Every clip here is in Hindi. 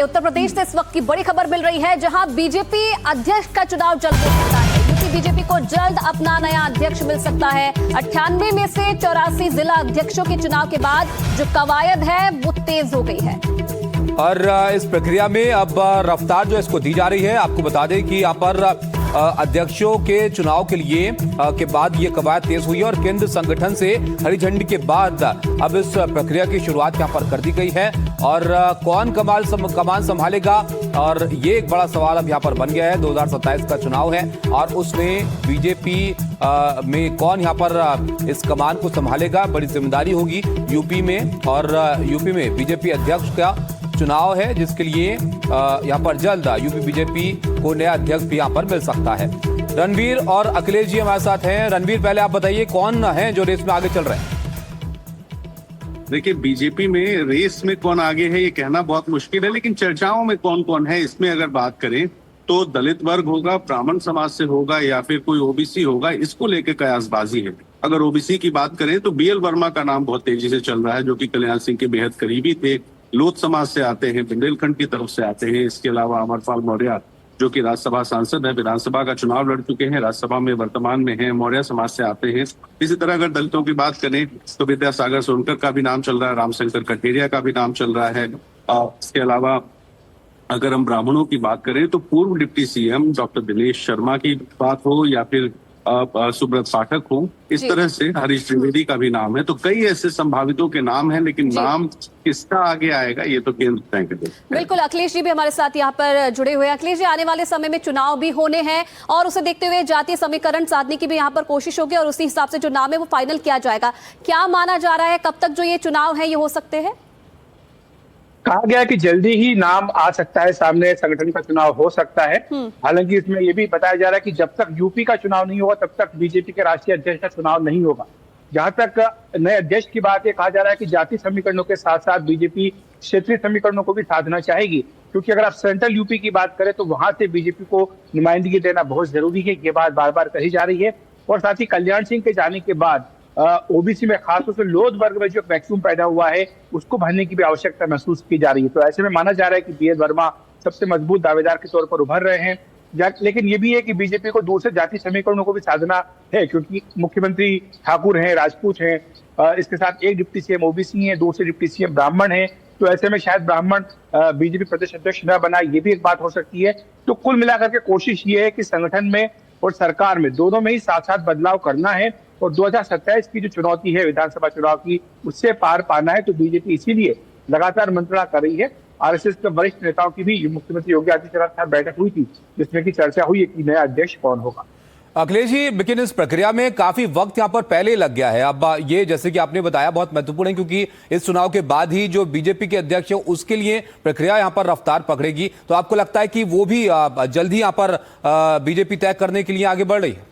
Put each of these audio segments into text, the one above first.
उत्तर प्रदेश से इस वक्त की बड़ी खबर मिल रही है, जहां बीजेपी अध्यक्ष का चुनाव जल्द हो सकता है। यूपी बीजेपी को जल्द अपना नया अध्यक्ष मिल सकता है। 98 में से 84 जिला अध्यक्षों के चुनाव के बाद जो कवायद है वो तेज हो गई है और इस प्रक्रिया में अब रफ्तार जो इसको दी जा रही है। आपको बता दें कि यहाँ पर अध्यक्षों के चुनाव के लिए के बाद ये कवायद तेज हुई है और केंद्र संगठन से हरी झंडी के बाद अब इस प्रक्रिया की शुरुआत यहाँ पर कर दी गई है। और कौन कमान संभालेगा, और ये एक बड़ा सवाल अब यहाँ पर बन गया है। 2027 का चुनाव है और उसमें बीजेपी में कौन यहाँ पर इस कमान को संभालेगा, बड़ी जिम्मेदारी होगी यूपी में। और यूपी में बीजेपी अध्यक्ष का चुनाव है, जिसके लिए यहाँ पर जल्द यूपी बीजेपी को नया अध्यक्ष भी यहाँ पर मिल सकता है। रणवीर और अखिलेश जी हमारे साथ हैं। रणवीर, पहले आप बताइए कौन है जो रेस में आगे चल रहे हैं? देखिए, बीजेपी में रेस में कौन आगे है ये कहना बहुत मुश्किल है, लेकिन चर्चाओं में कौन कौन है इसमें अगर बात करें तो दलित वर्ग होगा, ब्राह्मण समाज से होगा या फिर कोई ओबीसी होगा, इसको लेकर कयासबाजी है। अगर ओबीसी की बात करें तो बीएल वर्मा का नाम बहुत तेजी से चल रहा है, जो कि कल्याण सिंह के बेहद करीबी थे। लोध समाज से आते हैं, बुंदेलखंड की तरफ से आते हैं। इसके अलावा अमरपाल मौर्य जो कि राज्यसभा सांसद है, विधानसभा का चुनाव लड़ चुके हैं, राज्यसभा में वर्तमान में है, मौर्य समाज से आते हैं। इसी तरह अगर दलितों की बात करें तो विद्यासागर सोनकर का भी नाम चल रहा है, रामशंकर कटेरिया का भी नाम चल रहा है। इसके अलावा अगर हम ब्राह्मणों की बात करें तो पूर्व deputy CM doctor Dinesh Sharma की बात हो या फिर सुब्रत पाठक हो, इस तरह से हरीश त्रिवेदी का भी नाम है। तो कई ऐसे संभावितों के नाम हैं, लेकिन नाम किसका आगे आएगा ये तो केंद्र तय करेगा। बिल्कुल, अखिलेश जी भी हमारे साथ यहाँ पर जुड़े हुए हैं। अखिलेश जी, आने वाले समय में चुनाव भी होने हैं और उसे देखते हुए जातीय समीकरण साधने की भी यहाँ पर कोशिश होगी और उसी हिसाब से जो नाम है वो फाइनल किया जाएगा। क्या माना जा रहा है, कब तक जो ये चुनाव है ये हो सकते हैं? कहा गया कि जल्दी ही नाम आ सकता है सामने, संगठन का चुनाव हो सकता है। हालांकि इसमें यह भी बताया जा रहा है कि जब तक यूपी का चुनाव नहीं होगा तब तक बीजेपी के राष्ट्रीय अध्यक्ष का चुनाव नहीं होगा। जहां तक नए अध्यक्ष की बात है, कहा जा रहा है कि जातीय समीकरणों के साथ साथ बीजेपी क्षेत्रीय समीकरणों को भी साधना चाहेगी, क्योंकि अगर आप सेंट्रल यूपी की बात करें तो वहां से बीजेपी को नुमाइंदगी देना बहुत जरूरी है। ये बात बार बार कही जा रही है। और साथ ही कल्याण सिंह के जाने के बाद ओबीसी में खासतौर से लोध वर्ग में जो वैक्यूम पैदा हुआ है उसको भरने की भी आवश्यकता महसूस की जा रही है। तो ऐसे में माना जा रहा है कि बीएल वर्मा सबसे मजबूत दावेदार के तौर पर उभर रहे हैं। लेकिन ये भी है कि बीजेपी को दूसरे जातीय समीकरणों को भी साधना है, क्योंकि मुख्यमंत्री ठाकुर हैं, राजपूत हैं, इसके साथ एक डिप्टी सीएम ओबीसी है, दूसरे डिप्टी सीएम ब्राह्मण है। तो ऐसे में शायद ब्राह्मण बीजेपी प्रदेश अध्यक्ष न बना, ये भी एक बात हो सकती है। तो कुल मिलाकर के कोशिश ये है कि संगठन में और सरकार में दोनों में ही साथ साथ बदलाव करना है और 2027 की जो चुनौती है विधानसभा चुनाव की, उससे पार पाना है। तो बीजेपी इसीलिए लगातार मंत्रणा कर रही है। आरएसएस के वरिष्ठ नेताओं की भी मुख्यमंत्री योगी आदित्यनाथ के साथ बैठक हुई थी, जिसमें की चर्चा हुई है कि नया अध्यक्ष कौन होगा। अखिलेश जी, लेकिन इस प्रक्रिया में काफी वक्त यहाँ पर पहले लग गया है। अब ये जैसे कि आपने बताया बहुत महत्वपूर्ण है, क्योंकि इस चुनाव के बाद ही जो बीजेपी के अध्यक्ष है उसके लिए प्रक्रिया यहाँ पर रफ्तार पकड़ेगी। तो आपको लगता है कि वो भी जल्दी यहाँ पर बीजेपी तय करने के लिए आगे बढ़ रही है?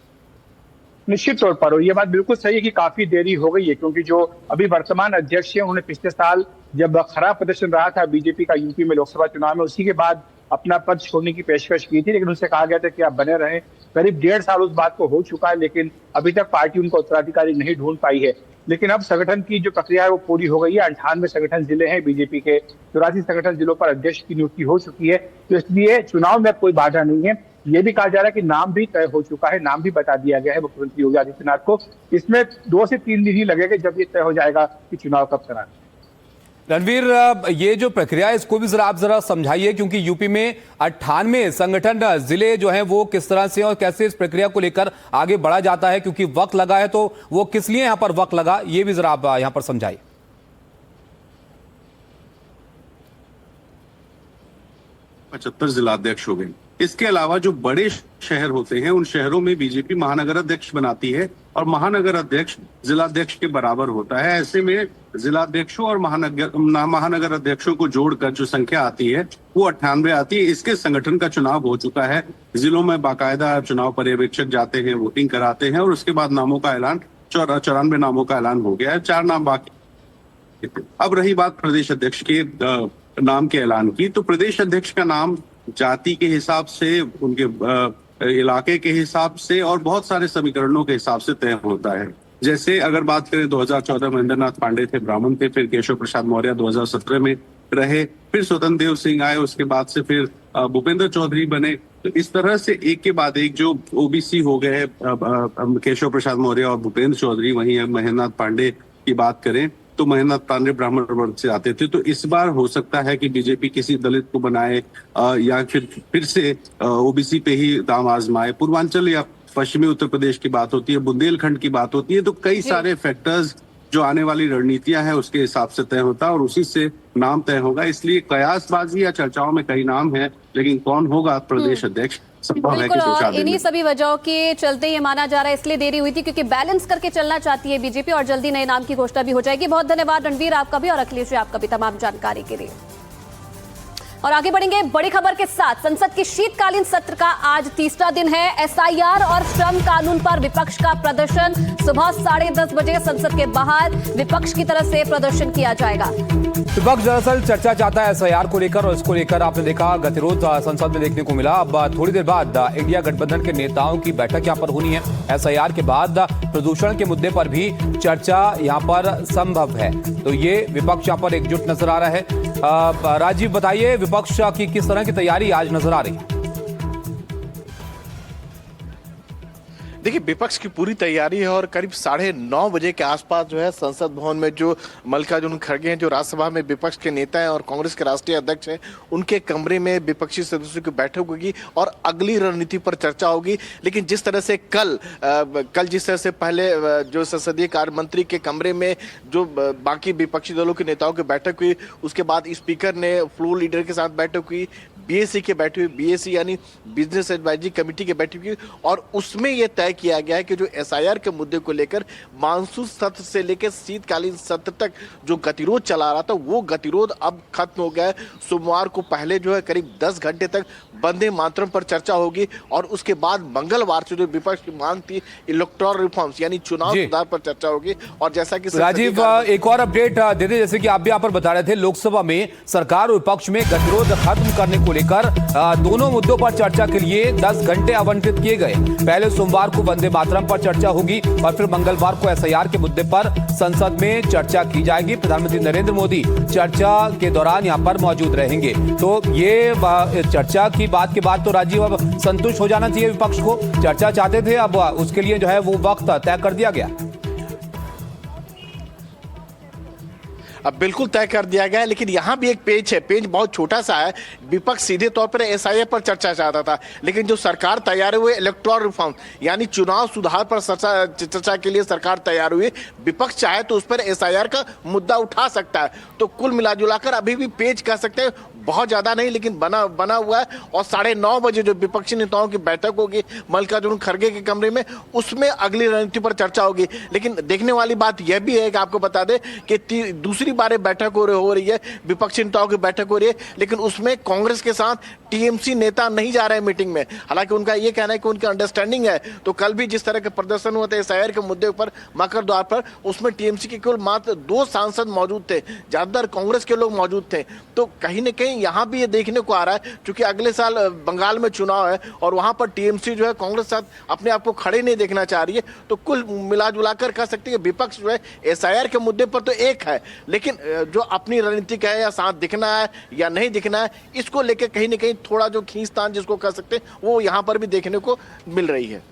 निश्चित तौर पर ये बात बिल्कुल सही है कि काफी देरी हो गई है, क्योंकि जो अभी वर्तमान अध्यक्ष है उन्होंने पिछले साल जब खराब प्रदर्शन रहा था बीजेपी का यूपी में लोकसभा चुनाव में, उसी के बाद अपना पद छोड़ने की पेशकश की थी, लेकिन उनसे कहा गया था कि आप बने रहें। करीब 1.5 साल उस बात को हो चुका है, लेकिन अभी तक पार्टी उनका उत्तराधिकारी नहीं ढूंढ पाई है। लेकिन अब संगठन की जो प्रक्रिया है वो पूरी हो गई है। 98 संगठन जिले हैं बीजेपी के, 84 संगठन जिलों पर अध्यक्ष की नियुक्ति हो चुकी है। तो इसलिए चुनाव में कोई बाधा नहीं है। ये भी कहा जा रहा है कि नाम भी तय हो चुका है, नाम भी बता दिया गया है मुख्यमंत्री योगी आदित्यनाथ को। इसमें 2 से 3 दिन ही लगेगा जब ये तय हो जाएगा कि चुनाव कब कराना है। रणवीर, ये जो प्रक्रिया है इसको भी आप जरा समझाइए, क्योंकि यूपी में 98 संगठन जिले जो हैं वो किस तरह से और कैसे इस प्रक्रिया को लेकर आगे बढ़ा जाता है, क्योंकि वक्त लगा है। तो वो किस लिए यहाँ पर वक्त लगा, ये भी जरा आप यहाँ पर समझाइए। 75 जिलाध्यक्ष हो गए। इसके अलावा जो बड़े शहर होते हैं उन शहरों में बीजेपी महानगर अध्यक्ष बनाती है और महानगर अध्यक्ष जिलाध्यक्ष के बराबर होता है। ऐसे में जिलाध्यक्षों और महानगर अध्यक्षों को जोड़कर जो संख्या आती है वो 98 आती है। इसके संगठन का चुनाव हो चुका है। जिलों में बाकायदा चुनाव पर्यवेक्षक जाते हैं, वोटिंग कराते हैं और उसके बाद नामों का ऐलान 94 नामों का ऐलान हो गया है, 4 नाम बाकी। अब रही बात प्रदेश अध्यक्ष के नाम के ऐलान की, तो प्रदेश अध्यक्ष का नाम जाति के हिसाब से, उनके इलाके के हिसाब से और बहुत सारे समीकरणों के हिसाब से तय होता है। जैसे अगर बात करें 2014 में महेंद्र नाथ पांडे थे, ब्राह्मण थे, फिर केशव प्रसाद मौर्य 2017 में रहे, फिर स्वतंत्र देव सिंह आए, उसके बाद से फिर भूपेंद्र चौधरी बने। तो इस तरह से एक के बाद एक जो ओबीसी हो गए केशव प्रसाद मौर्य और भूपेंद्र चौधरी, वहीं महेंद्रनाथ पांडे की बात करें तो महेंद्रनाथ पांडे ब्राह्मण वर्ग से आते थे। तो इस बार हो सकता है कि बीजेपी किसी दलित को बनाए या फिर से ओबीसी पे ही दांव आजमाए। पूर्वांचल या पश्चिमी उत्तर प्रदेश की बात होती है, बुंदेलखंड की बात होती है, तो कई सारे फैक्टर्स जो आने वाली रणनीतियां हैं उसके हिसाब से तय होता है और उसी से नाम तय होगा। इसलिए कयासबाजी या चर्चाओं में कई नाम है, लेकिन कौन होगा प्रदेश अध्यक्ष संभव है कि बिल्कुल, 2-4 और दिन इन्हीं में। सभी वजहों के चलते ये माना जा रहा है, इसलिए देरी हुई थी क्योंकि बैलेंस करके चलना चाहती है बीजेपी और जल्दी नए नाम की घोषणा भी हो जाएगी। बहुत धन्यवाद रणवीर आपका भी और अखिलेश जी आपका भी तमाम जानकारी के लिए। और आगे बढ़ेंगे बड़ी खबर के साथ। संसद के शीतकालीन सत्र का आज तीसरा दिन है। एसआईआर और श्रम कानून पर विपक्ष का प्रदर्शन सुबह 10:30 बजे संसद के बाहर विपक्ष की तरफ से प्रदर्शन किया जाएगा। विपक्ष दरअसल चर्चा चाहता है एसआईआर को लेकर और इसको लेकर आपने देखा गतिरोध संसद में देखने को मिला। अब थोड़ी देर बाद इंडिया गठबंधन के नेताओं की बैठक यहां पर होनी है। एसआईआर के बाद प्रदूषण के मुद्दे पर भी चर्चा यहां पर संभव है। तो ये विपक्ष यहां पर एकजुट नजर आ रहा है। राजीव बताइए, विपक्ष की किस तरह की तैयारी आज नजर आ रही है? देखिए, विपक्ष की पूरी तैयारी है और करीब 9:30 बजे के आसपास जो है संसद भवन में जो मल्लिकार्जुन खड़गे हैं, जो राज्यसभा में विपक्ष के नेता हैं और कांग्रेस के राष्ट्रीय अध्यक्ष हैं, उनके कमरे में विपक्षी सदस्यों की बैठक होगी और अगली रणनीति पर चर्चा होगी। लेकिन जिस तरह से कल जिस तरह से पहले जो संसदीय कार्य मंत्री के कमरे में जो बाकी विपक्षी दलों के नेताओं की बैठक हुई, उसके बाद स्पीकर ने फ्लोर लीडर के साथ बैठक हुई, बीएसी की बैठक हुई, बीएसी यानी बिजनेस एडवाइजरी कमेटी की बैठक हुई और उसमें यह तय किया गया है कि जो एसआईआर के मुद्दे को लेकर मानसून सत्र से लेकर शीतकालीन सत्र तक जो गतिरोध चला रहा था, वो गतिरोध अब खत्म हो गया है। सोमवार को पहले जो है करीब 10 घंटे तक वंदे मातरम पर चर्चा होगी और उसके बाद मंगलवार से जो विपक्ष की मांग थी इलेक्टोरल रिफॉर्म्स यानी चुनाव सुधार पर चर्चा होगी। और जैसा कि राजीव एक और अपडेट दे दे, जैसे कि आप भी यहाँ पर बता रहे थे, लोकसभा में सरकार और विपक्ष में गतिरोध खत्म करने को लेकर दोनों मुद्दों पर चर्चा के लिए 10 घंटे आवंटित किए गए। पहले सोमवार को वंदे मातरम पर चर्चा होगी और फिर मंगलवार को एसआईआर के मुद्दे पर संसद में चर्चा की जाएगी। प्रधानमंत्री नरेंद्र मोदी चर्चा के दौरान यहां पर मौजूद रहेंगे। तो ये चर्चा की बात के बाद तो राजीव अब संतुष्ट हो जाना चाहिए विपक्ष को। चर्चा चाहते थे, अब उसके लिए जो है वो वक्त तय कर दिया गया। अब बिल्कुल तय कर दिया गया है, लेकिन यहाँ भी एक पेज है, पेज बहुत छोटा सा है। विपक्ष सीधे तौर पर एसआईआर पर चर्चा चाहता था, लेकिन जो सरकार तैयार हुई इलेक्टोरल रिफॉर्म यानी चुनाव सुधार पर चर्चा के लिए सरकार तैयार हुई। विपक्ष चाहे तो उस पर एसआईआर का मुद्दा उठा सकता है। तो कुल मिलाजुलाकर अभी भी पेज कह सकते हैं बहुत ज्यादा नहीं, लेकिन बना हुआ है। और 9:30 बजे जो विपक्षी नेताओं की बैठक होगी मल्लिकार्जुन खड़गे के कमरे में, उसमें अगली रणनीति पर चर्चा होगी। लेकिन देखने वाली बात यह भी है कि आपको बता दें कि दूसरी बार बैठक हो रही है, विपक्षी नेताओं की बैठक हो रही है, लेकिन उसमें कांग्रेस के साथ टीएमसी नेता नहीं जा रहे हैं मीटिंग में। हालांकि उनका यह कहना है कि उनकी अंडरस्टैंडिंग है। तो कल भी जिस तरह के प्रदर्शन हुए थे एसआईआर के मुद्दे पर मकर द्वार पर, उसमें टीएमसी के केवल मात्र 2 सांसद मौजूद थे, ज्यादातर कांग्रेस के लोग मौजूद थे। तो कहीं ना कहीं यहां भी ये देखने को आ रहा है, क्योंकि अगले साल बंगाल में चुनाव है और वहां पर टीएमसी जो है कांग्रेस के साथ अपने आप को खड़े नहीं देखना चाह रही है। तो कुल मिलाजुलाकर कह सकते हैं विपक्ष जो है एसआईआर के मुद्दे पर तो एक है, लेकिन जो अपनी रणनीति है या साथ दिखना है या नहीं दिखना है, इसको लेकर कहीं ना कहीं थोड़ा जो खींचतान जिसको कह सकते हैं वो यहां पर भी देखने को मिल रही है।